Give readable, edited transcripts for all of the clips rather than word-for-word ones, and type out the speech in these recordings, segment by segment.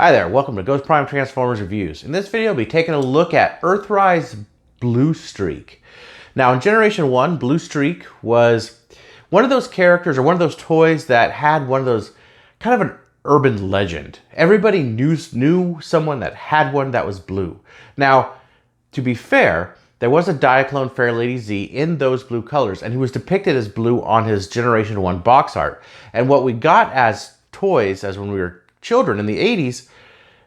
Hi there, welcome to Ghost Prime Transformers Reviews. In this video, I'll be taking a look at Earthrise Bluestreak. Now, in Generation 1, Bluestreak was one of those characters or one of those toys that had one of those kind of an urban legend. Everybody knew someone that had one that was blue. Now, to be fair, there was a Diaclone Fairlady Z in those blue colors, and he was depicted as blue on his Generation 1 box art. And what we got as toys, as when we were children in the 80s,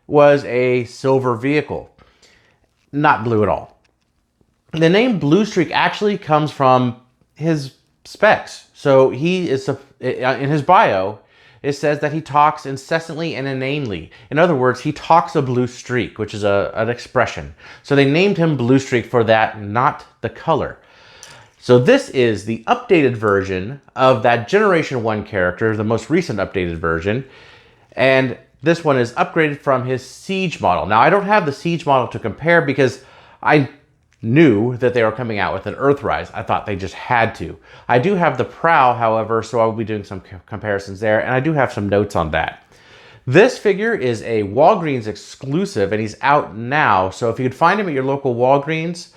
was a silver vehicle. Not blue at all. The name Bluestreak actually comes from his specs. So he is, in his bio, it says that he talks incessantly and inanely. In other words, he talks a blue streak, which is an expression. So they named him Bluestreak for that, not the color. So this is the updated version of that Generation 1 character, the most recent updated version. And this one is upgraded from his Siege model. Now, I don't have the Siege model to compare because I knew that they were coming out with an Earthrise. I thought they just had to. I do have the Prow, however, so I will be doing some comparisons there, and I do have some notes on that. This figure is a Walgreens exclusive, and he's out now. So if you could find him at your local Walgreens,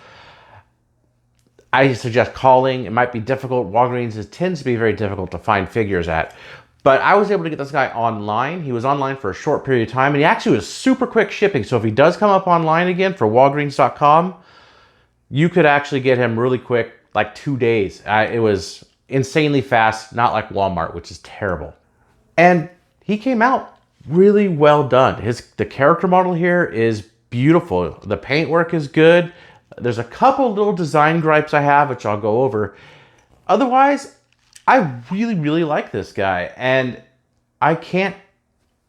I suggest calling. It might be difficult. Walgreens tends to be very difficult to find figures at. But I was able to get this guy online. He was online for a short period of time, and he actually was super quick shipping. So if he does come up online again for Walgreens.com, you could actually get him really quick, like 2 days. It was insanely fast, not like Walmart, which is terrible. And he came out really well done. The character model here is beautiful. The paintwork is good. There's a couple little design gripes I have, which I'll go over. Otherwise, I really, really like this guy, and I can't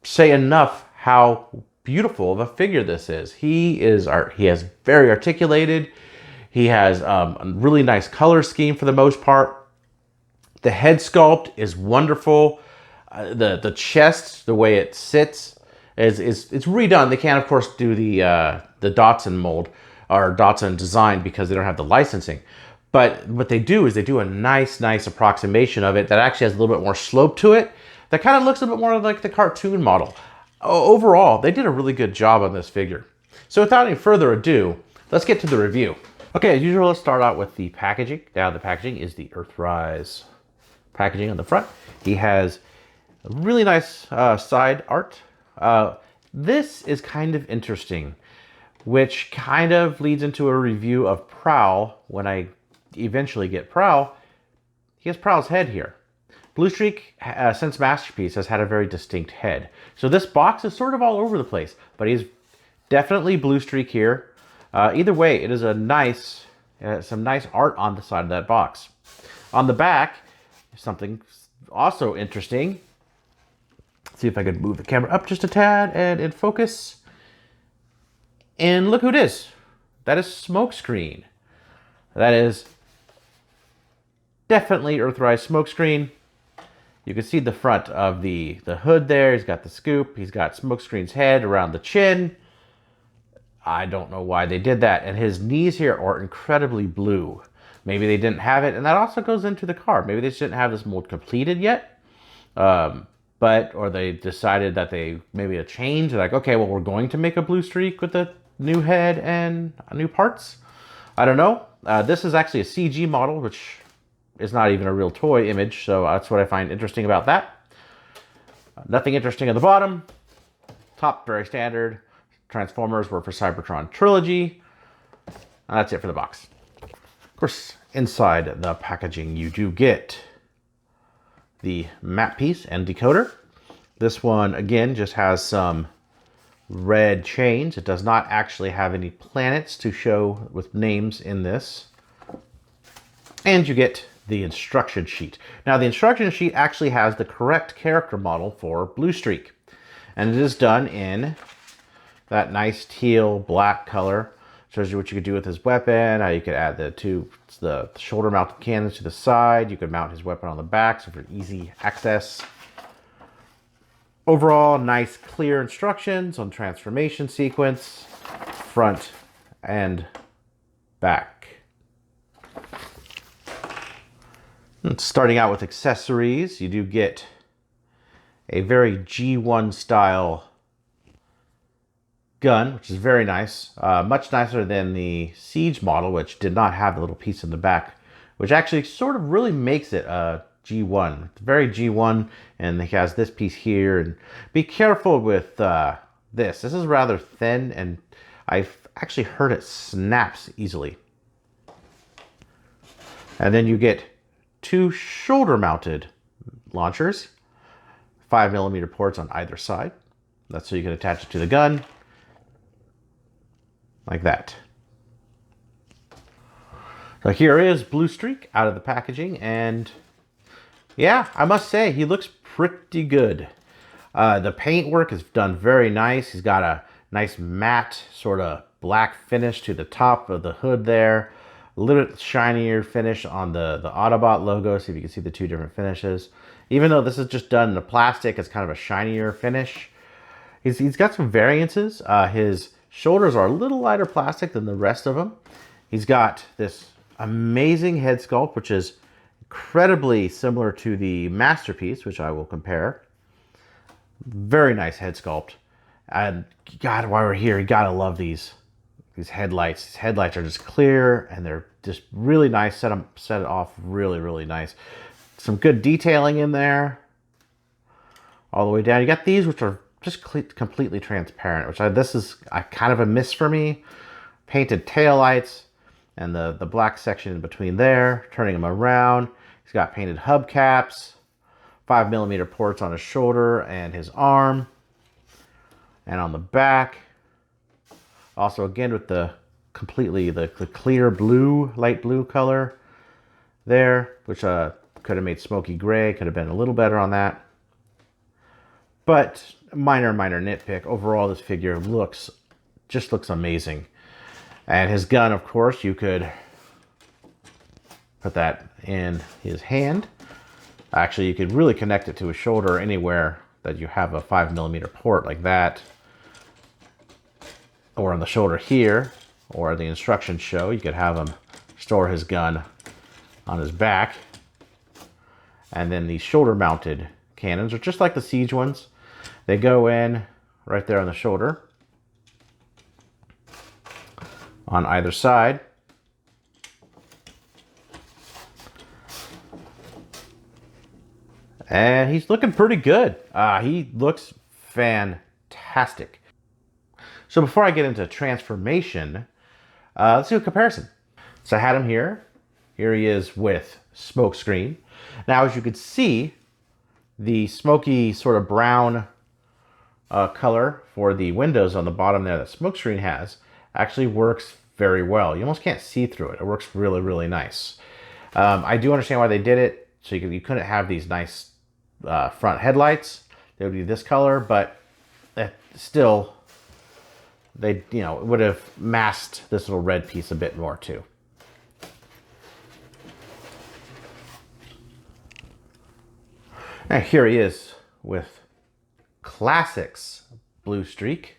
say enough how beautiful of a figure this is. He has very articulated. He has a really nice color scheme for the most part. The head sculpt is wonderful. The chest, the way it sits, it's redone. They can't, of course, do the Dotson mold or Dotson design because they don't have the licensing. But what they do is they do a nice approximation of it that actually has a little bit more slope to it. That kind of looks a bit more like the cartoon model. Overall, they did a really good job on this figure. So without any further ado, let's get to the review. Okay, as usual, let's start out with the packaging. Now the packaging is the Earthrise packaging on the front. He has a really nice side art. This is kind of interesting, which kind of leads into a review of Prowl when I eventually get Prowl. He has Prowl's head here. Bluestreak, since Masterpiece, has had a very distinct head. So this box is sort of all over the place, but he's definitely Bluestreak here. Either way, it is a nice, some nice art on the side of that box. On the back, something also interesting. Let's see if I could move the camera up just a tad and in focus. And look who it is. That is Smokescreen. That is definitely Earthrise Smokescreen. You can see the front of the hood there. He's got the scoop. He's got Smokescreen's head around the chin. I don't know why they did that. And his knees here are incredibly blue. Maybe they didn't have it. And that also goes into the car. Maybe they just didn't have this mold completed yet. Or they decided that they maybe a change. They're like, okay, well, we're going to make a Bluestreak with the new head and new parts. I don't know. This is actually a CG model, which is not even a real toy image, so that's what I find interesting about that. Nothing interesting at the bottom. Top, very standard. Transformers were for Cybertron Trilogy. And that's it for the box. Of course, inside the packaging, you do get the map piece and decoder. This one, again, just has some red chains. It does not actually have any planets to show with names in this. And you get the instruction sheet. Now, the instruction sheet actually has the correct character model for Bluestreak. And it is done in that nice teal black color. Shows you what you could do with his weapon, how you could add the shoulder mounted cannons to the side. You could mount his weapon on the back, so for easy access. Overall, nice clear instructions on transformation sequence, front and back. And starting out with accessories, you do get a very G1 style gun, which is very nice. Much nicer than the Siege model, which did not have the little piece in the back, which actually sort of really makes it a G1. It's very G1, and he has this piece here. And be careful with this. This is rather thin, and I've actually heard it snaps easily. And then you get two shoulder-mounted launchers, 5mm ports on either side. That's so you can attach it to the gun, like that. So here is Bluestreak out of the packaging, and yeah, I must say, he looks pretty good. The paint work is done very nice. He's got a nice matte sort of black finish to the top of the hood there. A little bit shinier finish on the Autobot logo. See if you can see the two different finishes. Even though this is just done in the plastic, it's kind of a shinier finish. He's got some variances. His shoulders are a little lighter plastic than the rest of them. He's got this amazing head sculpt, which is incredibly similar to the Masterpiece, which I will compare. Very nice head sculpt. And God, while we're here, you gotta love these headlights. These headlights are just clear, and they're just really nice. Set it off really, really nice. Some good detailing in there. All the way down. You got these, which are just completely transparent, which this is kind of a miss for me. Painted taillights, and the black section in between there, turning them around. He's got painted hubcaps, 5mm ports on his shoulder and his arm, and on the back. Also, again, with the clear blue, light blue color there, which could have made smoky gray, could have been a little better on that. But minor nitpick. Overall, this figure just looks amazing. And his gun, of course, you could put that in his hand. Actually, you could really connect it to his shoulder anywhere that you have a 5mm port like that. Or on the shoulder here, or the instructions show, you could have him store his gun on his back. And then the shoulder-mounted cannons are just like the Siege ones. They go in right there on the shoulder, on either side. And he's looking pretty good. He looks fantastic. So before I get into transformation, let's do a comparison. So I had him here. Here he is with Smokescreen. Now, as you can see, the smoky sort of brown color for the windows on the bottom there that Smokescreen has actually works very well. You almost can't see through it. It works really, really nice. I do understand why they did it. So you couldn't have these nice front headlights. They would be this color, but still, they would have masked this little red piece a bit more too. And here he is with Classics Bluestreak.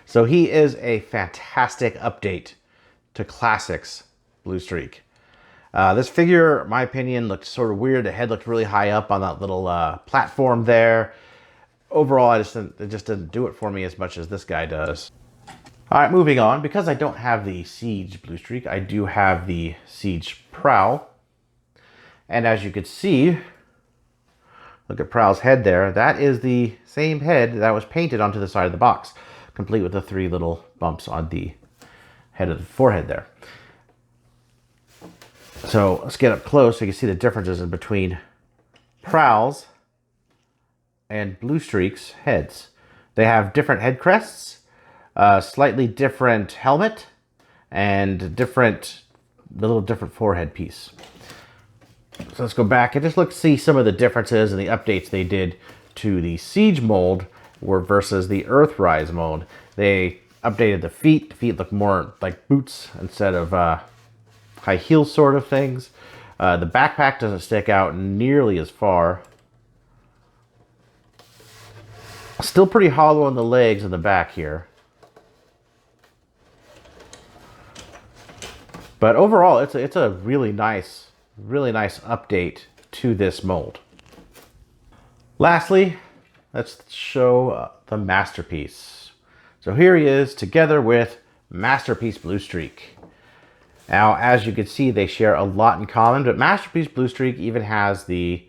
So he is a fantastic update to Classics Bluestreak. This figure, in my opinion, looked sort of weird. The head looked really high up on that little platform there. Overall, it just didn't do it for me as much as this guy does. All right, moving on. Because I don't have the Siege Bluestreak, I do have the Siege Prowl. And as you can see, look at Prowl's head there. That is the same head that was painted onto the side of the box, complete with the 3 little bumps on the head of the forehead there. So let's get up close so you can see the differences in between Prowl's and Bluestreak's heads. They have different head crests, slightly different helmet, and the little different forehead piece. So let's go back and just see some of the differences and the updates they did to the Siege mold versus the Earthrise mold. They updated the feet. The feet look more like boots instead of high heel sort of things. The backpack doesn't stick out nearly as far. Still pretty hollow on the legs and the back here. But overall, it's a really nice update to this mold. Lastly, let's show the Masterpiece. So here he is together with Masterpiece Bluestreak. Now, as you can see, they share a lot in common, but Masterpiece Bluestreak even has the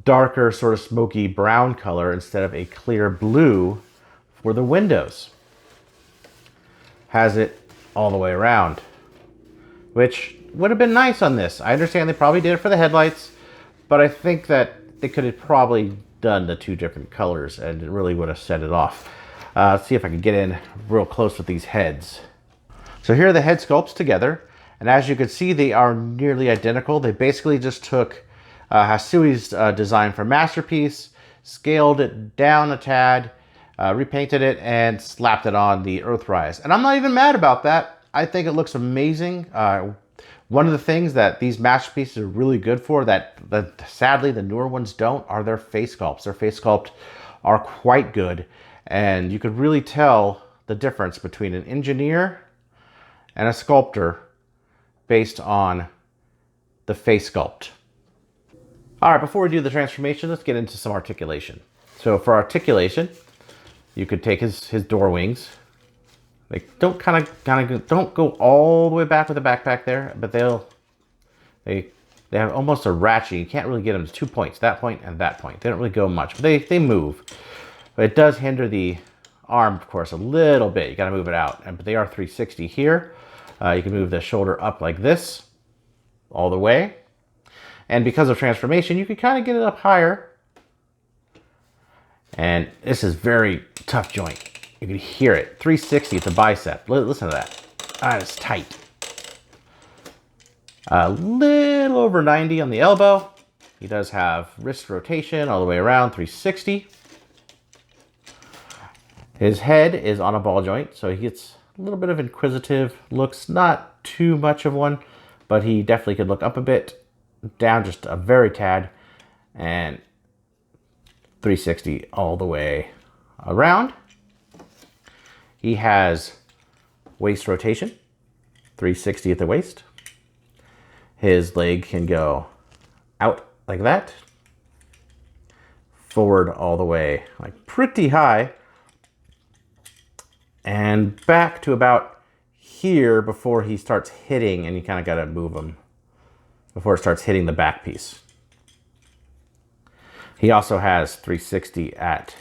darker sort of smoky brown color instead of a clear blue for the windows. Has it all the way around, which would have been nice on this. I understand they probably did it for the headlights, but I think that they could have probably done the two different colors and it really would have set it off. Let's see if I can get in real close with these heads. So here are the head sculpts together, and as you can see, they are nearly identical. They basically just took Hasui's design for Masterpiece, scaled it down a tad, repainted it, and slapped it on the Earthrise. And I'm not even mad about that. I think it looks amazing. One of the things that these Masterpieces are really good for that sadly the newer ones don't are their face sculpts. Their face sculpt are quite good, and you could really tell the difference between an engineer and a sculptor based on the face sculpt. All right, before we do the transformation, let's get into some articulation. So for articulation, you could take his door wings. They don't don't go all the way back with the backpack there, but they have almost a ratchet. You can't really get them to 2 points, that point and that point. They don't really go much, but they move. But it does hinder the arm, of course, a little bit. You got to move it out, but they are 360 here. You can move the shoulder up like this all the way. And because of transformation, you can kind of get it up higher. And this is very tough joint. You can hear it. 360 at the bicep. Listen to that. Ah, it's tight. A little over 90 on the elbow. He does have wrist rotation all the way around, 360. His head is on a ball joint, so he gets a little bit of inquisitive looks. Not too much of one, but he definitely could look up a bit, down just a very tad, and 360 all the way around. He has waist rotation, 360 at the waist. His leg can go out like that, forward all the way, like pretty high, and back to about here before he starts hitting, and you kind of got to move him before it starts hitting the back piece. He also has 360 at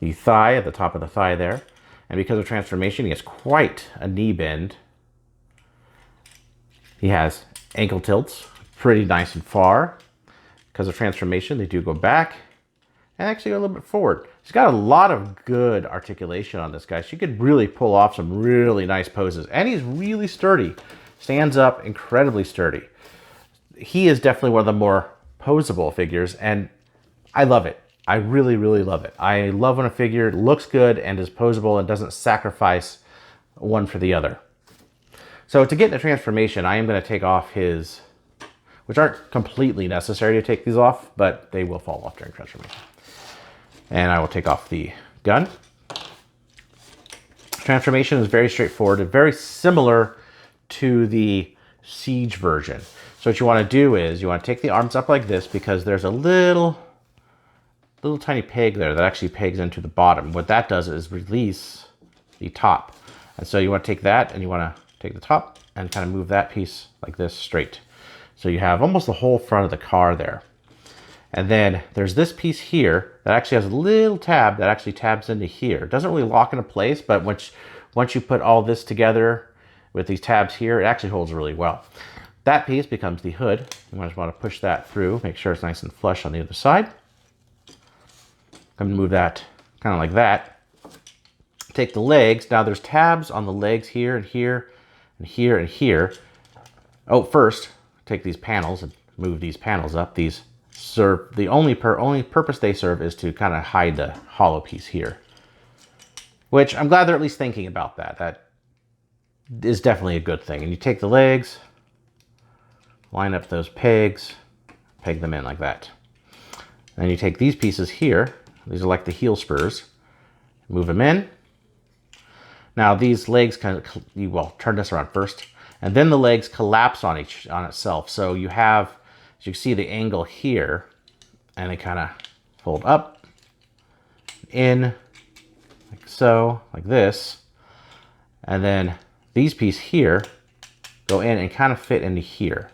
the thigh, at the top of the thigh there. And because of transformation, he has quite a knee bend. He has ankle tilts, pretty nice and far. Because of transformation, they do go back and actually go a little bit forward. She's got a lot of good articulation on this guy. She could really pull off some really nice poses. And he's really sturdy. Stands up incredibly sturdy. He is definitely one of the more posable figures, and I love it. I really, really love it. I love when a figure looks good and is posable and doesn't sacrifice one for the other. So to get the transformation, I am going to take off his, which aren't completely necessary to take these off, but they will fall off during transformation. And I will take off the gun. Transformation is very straightforward and very similar to the Siege version. So what you want to do is you want to take the arms up like this because there's a little tiny peg there that actually pegs into the bottom. What that does is release the top. And so you want to take that and you want to take the top and kind of move that piece like this straight. So you have almost the whole front of the car there. And then there's this piece here that actually has a little tab that actually tabs into here. It doesn't really lock into place, but once you put all this together with these tabs here, it actually holds really well. That piece becomes the hood. You just want to push that through, make sure it's nice and flush on the other side. Come and move that kind of like that. Take the legs. Now there's tabs on the legs here and here and here and here. Oh, first, take these panels and move these panels up. These serve, the only purpose they serve is to kind of hide the hollow piece here. Which I'm glad they're at least thinking about that. That is definitely a good thing. And you take the legs, line up those pegs, peg them in like that. Then you take these pieces here. These are like the heel spurs. Move them in. Now these legs turn this around first, and then the legs collapse on itself. So you have, as you can see, the angle here, and they kind of fold up, in, like so, like this. And then these pieces here go in and kind of fit into here.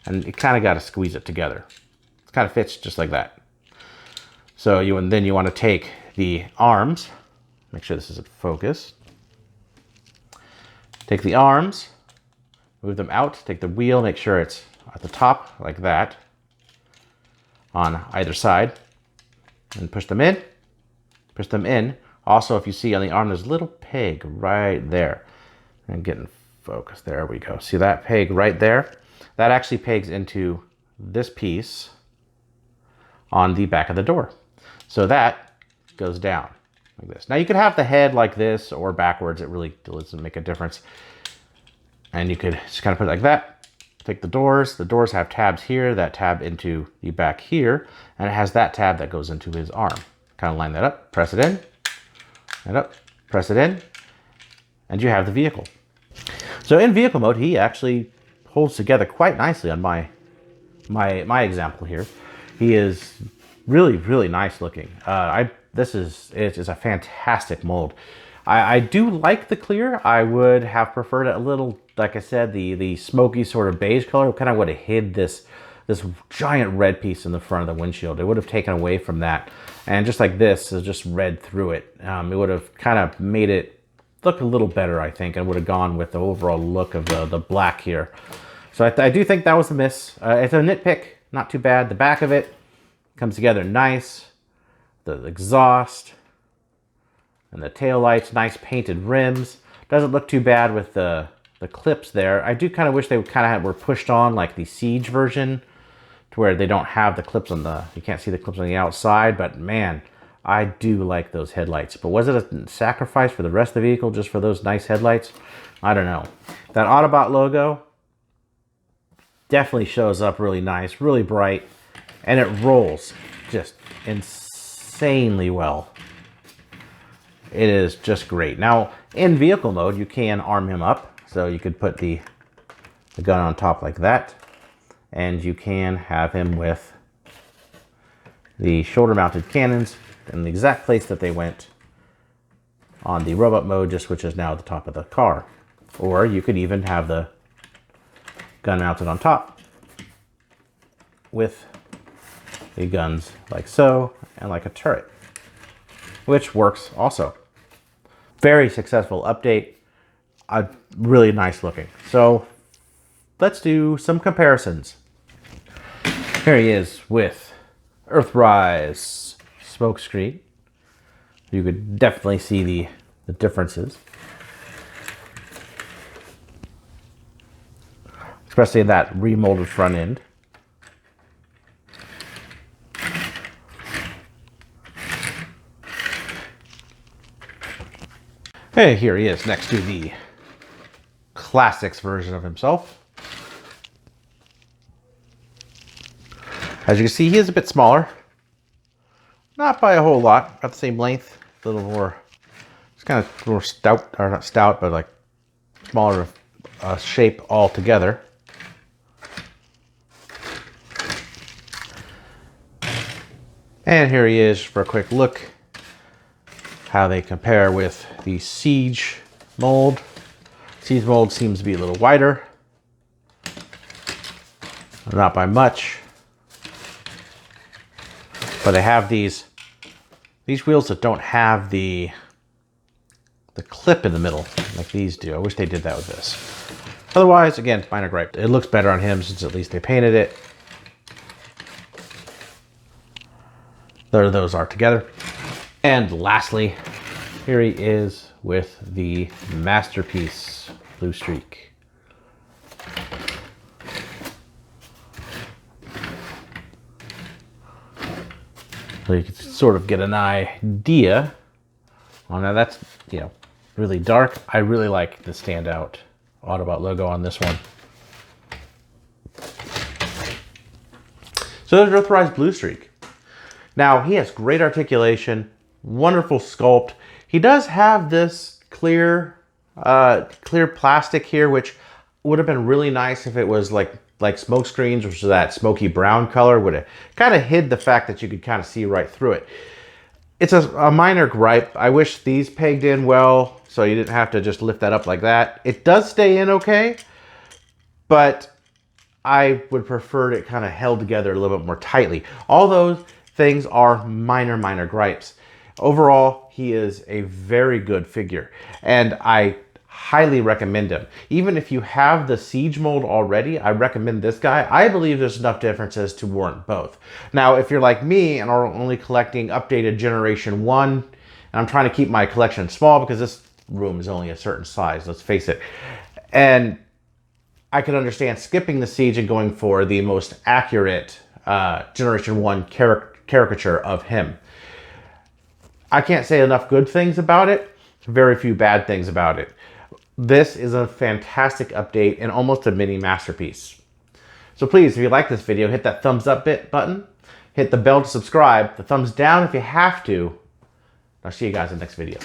And you kind of got to squeeze it together. It kind of fits just like that. So then you want to take the arms, make sure this is in focus. Take the arms, move them out, take the wheel, make sure it's at the top like that on either side, and push them in. Push them in. Also, if you see on the arm, there's a little peg right there. And get in focus. There we go. See that peg right there? That actually pegs into this piece on the back of the door. So that goes down like this. Now you could have the head like this or backwards. It really doesn't make a difference. And you could just kind of put it like that. Take the doors. The doors have tabs here, that tab into the back here, and it has that tab that goes into his arm. Kind of line that up, press it in, and up, press it in, and you have the vehicle. So in vehicle mode, he actually holds together quite nicely on my example here. He is really, really nice looking. It's a fantastic mold. I do like the clear. I would have preferred it a little, like I said, the smoky sort of beige color kind of would have hid this giant red piece in the front of the windshield. It would have taken away from that. And just like this is just red through it. It would have kind of made it look a little better, I think, and would have gone with the overall look of the black here. So I do think that was a miss. It's a nitpick, not too bad. The back of it comes together nice. The exhaust and the tail lights, nice painted rims. Doesn't look too bad with the clips there. I do kind of wish they were pushed on like the Siege version, to where they don't have the clips on you can't see the clips on the outside, but man, I do like those headlights. But was it a sacrifice for the rest of the vehicle just for those nice headlights? I don't know. That Autobot logo definitely shows up really nice, really bright, and it rolls just insanely well. It is just great. Now, in vehicle mode, you can arm him up. So you could put the gun on top like that. And you can have him with the shoulder-mounted cannons in the exact place that they went on the robot mode, just which is now at the top of the car. Or you could even have the gun mounted on top with the guns like so, and like a turret, which works also. Very successful update. Really nice looking. So let's do some comparisons. Here he is with Earthrise smokescreen. You could definitely see the differences, especially in that remolded front end. Hey, here he is next to the Classics version of himself. As you can see, he is a bit smaller. Not by a whole lot, about the same length, a little more, it's kind of more stout, or not stout, but like smaller shape altogether. And here he is for a quick look, how they compare with the Siege mold. Siege mold seems to be a little wider, not by much. But they have these wheels that don't have the clip in the middle like these do. I wish they did that with this. Otherwise, again, minor gripe. It looks better on him since at least they painted it. There those are together. And lastly, here he is with the Masterpiece Bluestreak. So you can sort of get an idea. Oh, now that's, really dark. I really like the standout Autobot logo on this one. So there's Earthrise Bluestreak. Now, he has great articulation, wonderful sculpt. He does have this clear plastic here, which would have been really nice if it was like smoke screens, which is that smoky brown color, would have kind of hid the fact that you could kind of see right through it. It's a minor gripe. I wish these pegged in well, so you didn't have to just lift that up like that. It does stay in okay, but I would prefer it kind of held together a little bit more tightly. All those things are minor gripes. Overall, he is a very good figure, and I highly recommend him. Even if you have the Siege mold already, I recommend this guy. I believe there's enough differences to warrant both. Now, if you're like me and are only collecting updated Generation 1, and I'm trying to keep my collection small because this room is only a certain size, let's face it, and I can understand skipping the Siege and going for the most accurate Generation 1 caricature of him. I can't say enough good things about it, very few bad things about it. This is a fantastic update and almost a mini masterpiece. So please, if you like this video, hit that thumbs up button, hit the bell to subscribe, the thumbs down if you have to. I'll see you guys in the next video.